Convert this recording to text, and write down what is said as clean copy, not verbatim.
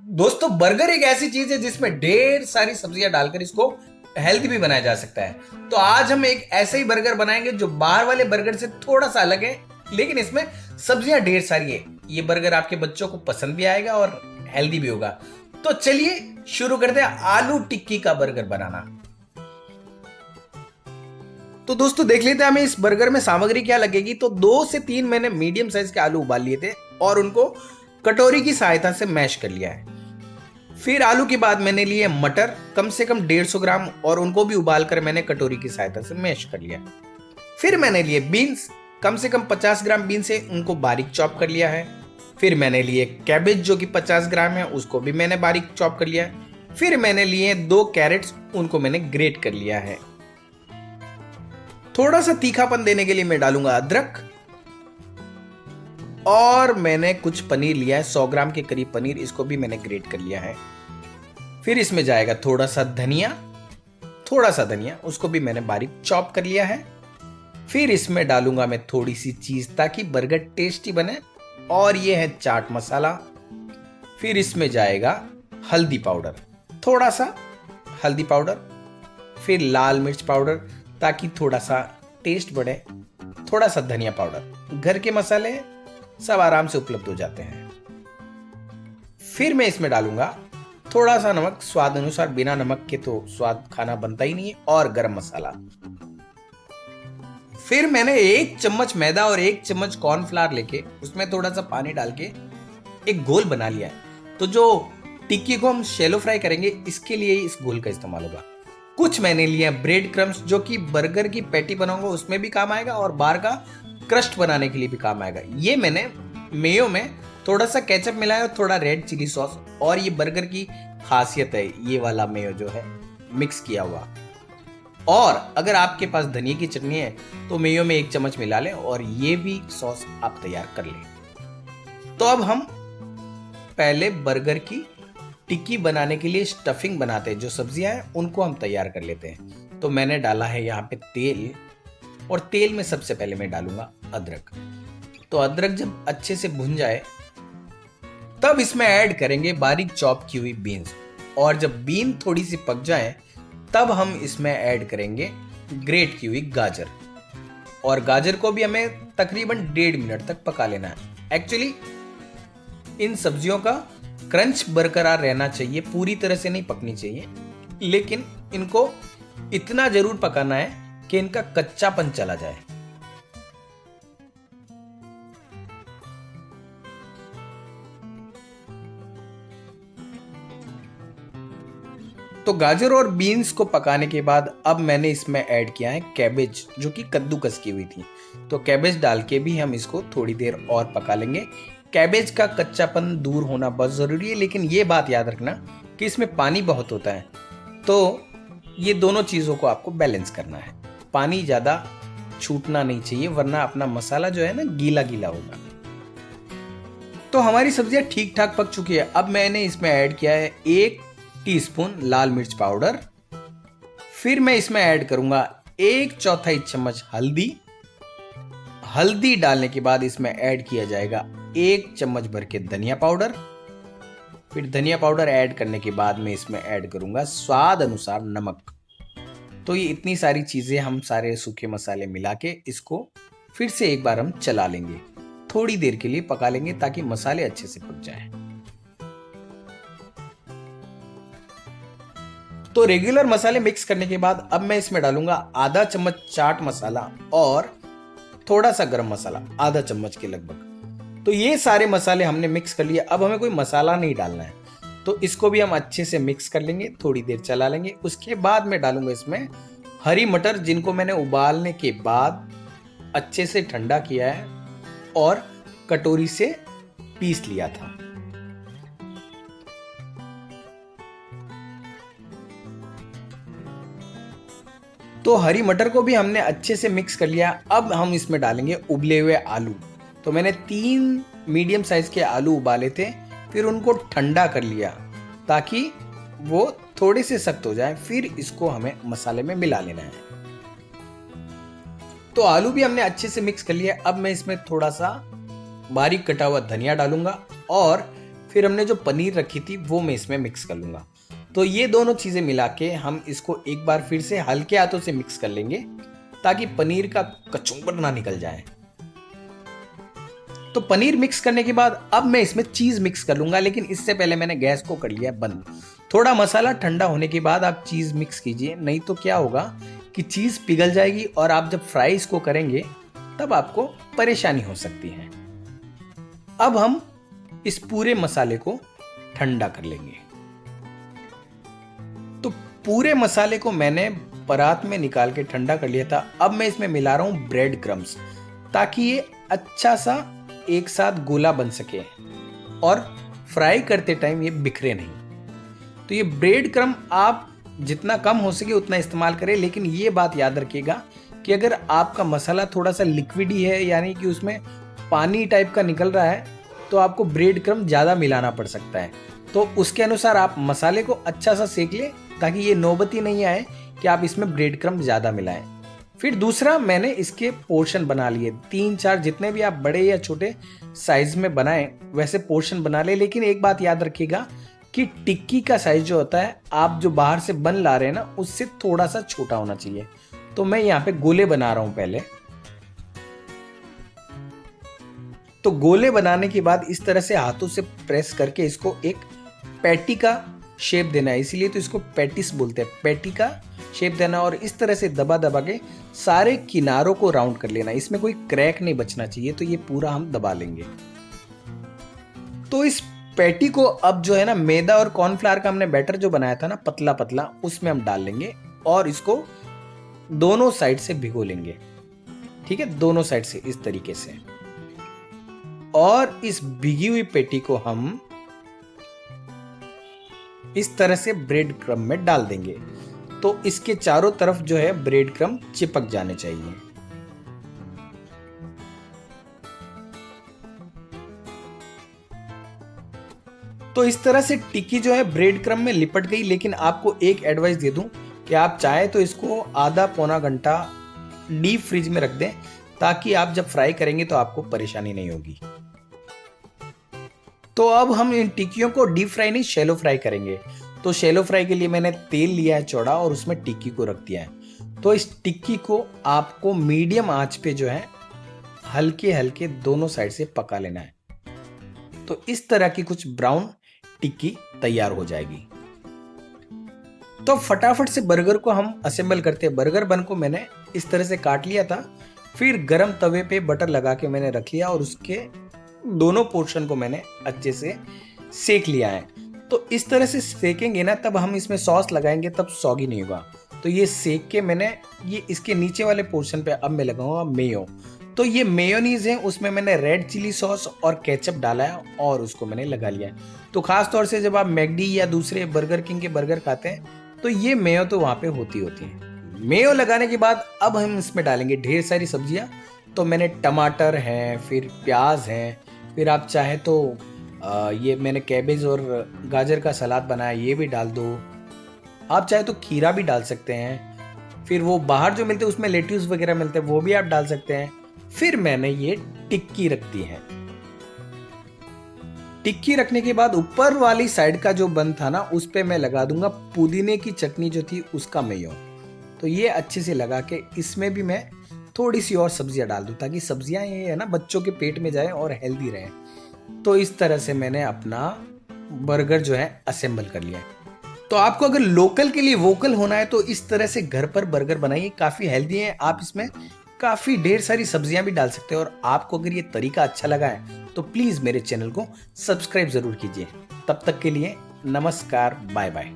दोस्तों बर्गर एक ऐसी चीज है जिसमें ढेर सारी सब्जियां डालकर इसको हेल्दी भी बनाया जा सकता है। तो आज हम एक ऐसे ही बर्गर बनाएंगे जो बाहर वाले बर्गर से थोड़ा सा अलग है, लेकिन इसमें सब्जियां ढेर सारी है। ये बर्गर आपके बच्चों को पसंद भी आएगा और हेल्दी भी होगा। तो चलिए शुरू करते हैं आलू टिक्की का बर्गर बनाना। तो दोस्तों देख लेते हैं हमें इस बर्गर में सामग्री क्या लगेगी। तो 2 से 3 मैंने मीडियम साइज के आलू उबाल लिए थे और उनको कटोरी की सहायता से मैश कर लिया है। फिर आलू के बाद मैंने लिए मटर कम से कम 150 ग्राम और उनको भी उबाल कर मैंने कटोरी की सहायता से मैश कर लिया। फिर मैंने लिए बीन्स कम से कम 50 ग्राम बीन्स है, उनको बारीक चॉप कर लिया है। फिर मैंने लिए कैबेज जो कि 50 ग्राम है, उसको भी मैंने बारीक चॉप कर लिया है। फिर मैंने लिए 2 कैरेट्स, उनको मैंने ग्रेट कर लिया है। थोड़ा सा तीखापन देने के लिए मैं डालूंगा अदरक, और मैंने कुछ पनीर लिया है 100 ग्राम के करीब पनीर, इसको भी मैंने ग्रेट कर लिया है। फिर इसमें जाएगा थोड़ा सा धनिया, उसको भी मैंने बारीक चॉप कर लिया है। फिर इसमें डालूंगा मैं थोड़ी सी चीज ताकि बर्गर टेस्टी बने, और ये है चाट मसाला। फिर इसमें जाएगा हल्दी पाउडर, थोड़ा सा हल्दी पाउडर। फिर लाल मिर्च पाउडर ताकि थोड़ा सा टेस्ट बढ़े, थोड़ा सा धनिया पाउडर। घर के मसाले सब आराम से उपलब्ध हो जाते हैं। फिर मैं इसमें डालूंगा थोड़ा सा नमक स्वाद अनुसार, बिना नमक के तो स्वाद खाना बनता ही नहीं है, और गरम मसाला। फिर मैंने 1 चम्मच मैदा और 1 चम्मच कॉर्नफ्लावर लेके उसमें थोड़ा सा पानी डाल के एक घोल बना लिया है। तो जो टिक्की को हम शैलो फ्राई करेंगे इसके लिए इस घोल का इस्तेमाल होगा। कुछ मैंने लिया ब्रेड क्रम्स जो कि बर्गर की पैटी बनाऊंगा उसमें भी काम आएगा और बाहर का क्रस्ट बनाने के लिए भी काम आएगा। ये मैंने मेयो में थोड़ा सा केचप मिलाया और थोड़ा रेड चिली सॉस, और ये बर्गर की खासियत है ये वाला मेयो जो है मिक्स किया हुआ। और अगर आपके पास धनिया की चटनी है तो मेयो में 1 चम्मच मिला लें और ये भी सॉस आप तैयार कर लें। तो अब हम पहले बर्गर की टिक्की बनाने के लिए स्टफिंग बनाते हैं। जो सब्जियां हैं उनको हम तैयार कर लेते हैं। तो मैंने डाला है यहाँ पे तेल, और तेल में सबसे पहले मैं डालूंगा अदरक। तो अदरक जब अच्छे से भुन जाए तब इसमें ऐड करेंगे बारीक चॉप की हुई बीन्स, और जब बीन थोड़ी सी पक जाए तब हम इसमें ऐड करेंगे ग्रेट की हुई गाजर, और गाजर को भी हमें तकरीबन 1.5 मिनट तक पका लेना है। एक्चुअली इन सब्जियों का क्रंच बरकरार रहना चाहिए, पूरी तरह से नहीं पकनी चाहिए, लेकिन इनको इतना जरूर पकाना है कि इनका कच्चापन चला जाए। तो गाजर और बीन्स को पकाने के बाद अब मैंने इसमें ऐड किया है कैबेज जो कि कद्दूकस की हुई थी। तो कैबेज डाल के भी हम इसको थोड़ी देर और पका लेंगे। कैबेज का कच्चापन दूर होना बहुत ज़रूरी है, लेकिन ये बात याद रखना कि इसमें पानी बहुत होता है, तो ये दोनों चीज़ों को आपको बैलेंस करना है। पानी ज़्यादा छूटना नहीं चाहिए, वरना अपना मसाला जो है ना गीला गीला होगा। तो हमारी सब्जियां ठीक ठाक पक चुकी है। अब मैंने इसमें ऐड किया है 1 टीस्पून लाल मिर्च पाउडर। फिर मैं इसमें ऐड करूंगा 1/4 चम्मच हल्दी। हल्दी डालने के बाद इसमें ऐड किया जाएगा 1 चम्मच भर के धनिया पाउडर। फिर धनिया पाउडर ऐड करने के बाद मैं इसमें ऐड करूंगा स्वाद अनुसार नमक। तो ये इतनी सारी चीजें हम सारे सूखे मसाले मिला के इसको फिर से एक बार हम चला लेंगे, थोड़ी देर के लिए पका लेंगे ताकि मसाले अच्छे से पक जाएं। तो रेगुलर मसाले मिक्स करने के बाद अब मैं इसमें डालूंगा आधा चम्मच चाट मसाला और थोड़ा सा गरम मसाला, आधा चम्मच के लगभग। तो ये सारे मसाले हमने मिक्स कर लिए। अब हमें कोई मसाला नहीं डालना है, तो इसको भी हम अच्छे से मिक्स कर लेंगे, थोड़ी देर चला लेंगे। उसके बाद मैं डालूंगा इसमें हरी मटर, जिनको मैंने उबालने के बाद अच्छे से ठंडा किया है और कटोरी से पीस लिया था। तो हरी मटर को भी हमने अच्छे से मिक्स कर लिया। अब हम इसमें डालेंगे उबले हुए आलू। तो मैंने 3 मीडियम साइज के आलू उबाले थे, फिर उनको ठंडा कर लिया ताकि वो थोड़े से सख्त हो जाए। फिर इसको हमें मसाले में मिला लेना है। तो आलू भी हमने अच्छे से मिक्स कर लिया। अब मैं इसमें थोड़ा सा बारीक कटा हुआ धनिया डालूंगा और फिर हमने जो पनीर रखी थी वो मैं इसमें मिक्स कर लूँगा। तो ये दोनों चीज़ें मिला के हम इसको एक बार फिर से हल्के हाथों से मिक्स कर लेंगे ताकि पनीर का कचुम्बर ना निकल जाए। तो पनीर मिक्स करने के बाद अब मैं इसमें चीज़ मिक्स कर लूँगा, लेकिन इससे पहले मैंने गैस को कर लिया बंद। थोड़ा मसाला ठंडा होने के बाद आप चीज़ मिक्स कीजिए, नहीं तो क्या होगा कि चीज़ पिघल जाएगी और आप जब फ्राई इसको करेंगे तब आपको परेशानी हो सकती है। अब हम इस पूरे मसाले को ठंडा कर लेंगे। तो पूरे मसाले को मैंने परात में निकाल के ठंडा कर लिया था। अब मैं इसमें मिला रहा हूँ ब्रेड क्रम्स, ताकि ये अच्छा सा एक साथ गोला बन सके और फ्राई करते टाइम ये बिखरे नहीं। तो ये ब्रेड क्रम आप जितना कम हो सके उतना इस्तेमाल करें, लेकिन ये बात याद रखिएगा कि अगर आपका मसाला थोड़ा सा लिक्विडी है, यानी कि उसमें पानी टाइप का निकल रहा है, तो आपको ब्रेड क्रम ज़्यादा मिलाना पड़ सकता है। तो उसके अनुसार आप मसाले को अच्छा सा सेक लें ताकि ये नौबत ही नहीं आए कि आप इसमें ब्रेड क्रम ज़्यादा मिलाएं। फिर दूसरा, मैंने इसके पोर्शन बना लिए 3-4, जितने भी आप बड़े या छोटे साइज में बनाएं वैसे पोर्शन बना ले। लेकिन एक बात याद रखिएगा कि टिक्की का साइज जो होता है, आप जो बाहर से बन ला रहे हैं ना, उससे थोड़ा सा छोटा होना चाहिए। तो मैं यहाँ पे गोले बना रहा हूं पहले। तो गोले बनाने के बाद इस तरह से हाथों से प्रेस करके इसको एक पैटी का शेप देना है, इसीलिए तो इसको पैटिस बोलते हैं। पैटी का शेप देना और इस तरह से दबा दबा के सारे किनारों को राउंड कर लेना। इसमें कोई क्रैक नहीं बचना चाहिए, तो ये पूरा हम दबा लेंगे। तो इस पैटी को अब जो है ना, मैदा और कॉर्नफ्लावर का हमने बैटर जो बनाया था ना पतला पतला, उसमें हम डाल लेंगे और इसको दोनों साइड से भिगो लेंगे। ठीक है, दोनों साइड से इस तरीके से। और इस भिगी हुई पैटी को हम इस तरह से ब्रेड क्रम में डाल देंगे, तो इसके चारों तरफ जो है ब्रेड क्रम चिपक जाने चाहिए। तो इस तरह से टिक्की जो है ब्रेड क्रम में लिपट गई। लेकिन आपको एक एडवाइस दे दूं कि आप चाहे तो इसको आधा पौना घंटा डीप फ्रीज में रख दें, ताकि आप जब फ्राई करेंगे तो आपको परेशानी नहीं होगी। तो अब हम इन टिक्कियों को डीप फ्राई नहीं, शैलो फ्राई करेंगे। तो शैलो फ्राई के लिए मैंने तेल लिया है चौड़ा और उसमें टिक्की को रख दिया है। तो इस टिक्की को आपको मीडियम आंच पे जो है हल्के हल्के दोनों साइड से पका लेना है। तो इस तरह की कुछ ब्राउन टिक्की तैयार हो जाएगी। तो फटाफट से बर्गर को हम असेंबल करते हैं। बर्गर बन को मैंने इस तरह से काट लिया था, फिर गरम तवे पे बटर लगा के मैंने रख लिया और उसके दोनों पोर्शन को मैंने अच्छे से सेक लिया है। तो इस तरह से सेकेंगे ना, तब हम इसमें सॉस लगाएंगे तब सॉगी नहीं होगा। तो ये सेक के मैंने ये इसके नीचे वाले पोर्शन पे अब मैं लगाऊंगा मेयो। तो ये मेयोनीज है, उसमें मैंने रेड चिली सॉस और केचप डाला है और उसको मैंने लगा लिया है। तो खास तौर से जब आप मैकडी या दूसरे बर्गर किंग के बर्गर खाते हैं तो ये मेयो तो वहाँ पे होती है। मेयो लगाने के बाद अब हम इसमें डालेंगे ढेर सारी सब्जियाँ। तो मैंने टमाटर हैं, फिर प्याज हैं, फिर आप चाहे तो ये मैंने कैबेज और गाजर का सलाद बनाया, ये भी डाल दो। आप चाहे तो खीरा भी डाल सकते हैं। फिर वो बाहर जो मिलते हैं उसमें लेट्यूस वगैरह मिलते हैं, वो भी आप डाल सकते हैं। फिर मैंने ये टिक्की रख दी है। टिक्की रखने के बाद ऊपर वाली साइड का जो बन था ना, उस पे मैं लगा दूंगा पुदीने की चटनी जो थी उसका मेयो। तो ये अच्छे से लगा के इसमें भी मैं थोड़ी सी और सब्जियां डाल दूं, ताकि सब्जियां ये है ना बच्चों के पेट में जाए और हेल्दी रहे। तो इस तरह से मैंने अपना बर्गर जो है असेंबल कर लिया है। तो आपको अगर लोकल के लिए वोकल होना है तो इस तरह से घर पर बर्गर बनाइए, काफ़ी हेल्दी है। आप इसमें काफ़ी ढेर सारी सब्जियां भी डाल सकते हो। और आपको अगर ये तरीका अच्छा लगा है तो प्लीज़ मेरे चैनल को सब्सक्राइब ज़रूर कीजिए। तब तक के लिए नमस्कार, बाय बाय।